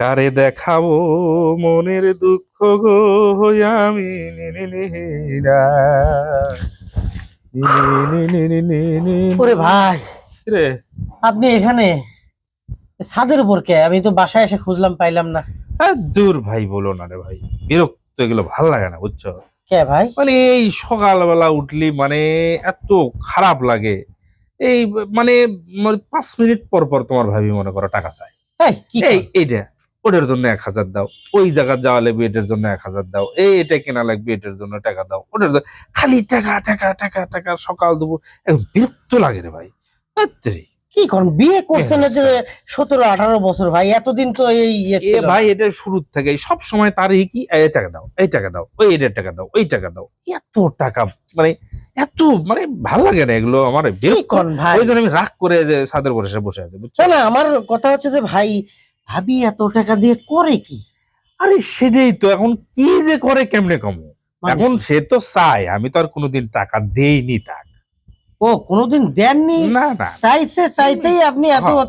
কারে দেখাবো মনের দুঃখ গো, আমি নিরা ওরে ভাই, রে। আপনি এখানে ছাদের উপর কে? আমি তো বাসায় এসে খুঁজলাম, পাইলাম না। দূর ভাই, বলো না রে ভাই, বিরক্ত, এগুলো ভাল লাগে না বুঝছো। কে ভাই? মানে এই সকালবেলা উঠলি মানে এত খারাপ লাগে। এই মানে 5 মিনিট পর পর তোমার ভাবি মনে করো টাকা চায়। এই কি কর? এইটা ওটার জন্য 1,000 দাও, ওই জায়গা যাওয়া লাগবে এটার জন্য 1,000 দাও, এটা কেনা লাগবে এটার জন্য টাকা দাও, ওটার জন্য খালি টাকা টাকা টাকা টাকা, সকাল দুপুর একদম বিরক্ত লাগে রে ভাই। ধ্যাত্তেরি। কি করেন? বিয়ে করছেন না যে 17-18 বছর ভাই, এতদিন তো এই ইয়ে এ ছিল ভাই না। এটা শুরুর থেকে সব সময় তারই কি, এই টাকা দাও, এই টাকা দাও, ওই এটার টাকা দাও, ওই টাকা দাও, এত টাকা মানে এত মানে ভাল লাগে না এগুলো আমার, কি বিরক্ত। করেন ভাই? ওই জন্য আমি রাগ করে যে ছাদের উপরে এসে বসে আছে বুঝছো। না না, আমার কথা হচ্ছে যে ভাই, ভাবি এত টাকা দিয়ে করে কি? আরে সেটাই তো, এখন কি যে করে কেমনে কমো। মানে এখন কি? সে তো চায়, আমি তো আর কোনোদিন টাকা দেইনি তাক। ও কোনোদিন দেননি? না না, চাইছে, চাইতেই আপনি এত? হ্যাঁ,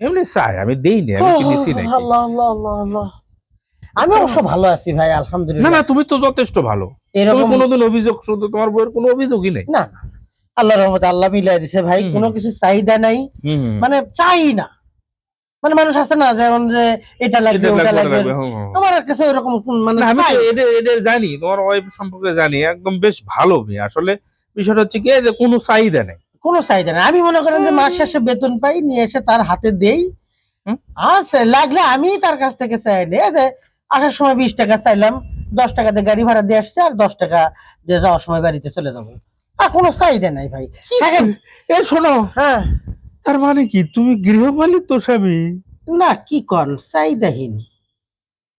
এমনি চাই, আমি দেইনি, আমি কি দিছি নাকি? আল্লাহ আল্লাহ আল্লাহ আল্লাহ। আমি অবশ্য ভালো আছি ভাই, না আলহামদুলিল্লাহ। না, তুমি তো যথেষ্ট ভালো। তুমি এরকম কোনোদিন অভিযোগ, শুধু তোমার বইয়ের কোনো অভিযোগই নেই। না না, আল্লাহর রহমতে আল্লাহ মিলাই দিছে ভাই, হুম, কোনো কিছু চাহিদা নাই। হুম। মানে চাই না, মানে মানুষ আছে না যেমন যে এটা লাগবে এটা ওটা লাগবে, ওটা লাগবে, লাগবে, হুম, হুম, হুম। আমার কাছে ওরকম মানে না, আমি তো চাই। এটা জানি, তোমার ওয়াইফ সম্পর্কে জানি, একদম বেশ ভালো মেয়ে আসলে। বিষয়টা হচ্ছে কি, যে কোনো চাহিদা নেই। কোনো চাহিদা নাই। আমি মনে করেন যে মাস শেষে বেতন পাই, নিয়ে এসে তার হাতে দেই। হুম। আছে লাগলে আমি তার কাছ থেকে চাই নি, এই যে আসার সময় 20 টাকা চাইলাম, 10 টাকা দিয়ে গাড়ি ভাড়া দিয়ে আসছে, আর 10 টাকা দিয়ে যাওয়ার সময় বাড়িতে চলে যাবো। আর কোনো চাহিদা নাই ভাই। দেখেন, এ শোনো, হ্যাঁ, তার মানে কি তুমি গৃহপালিত স্বামী? না কি কন, চাহিদাহীন।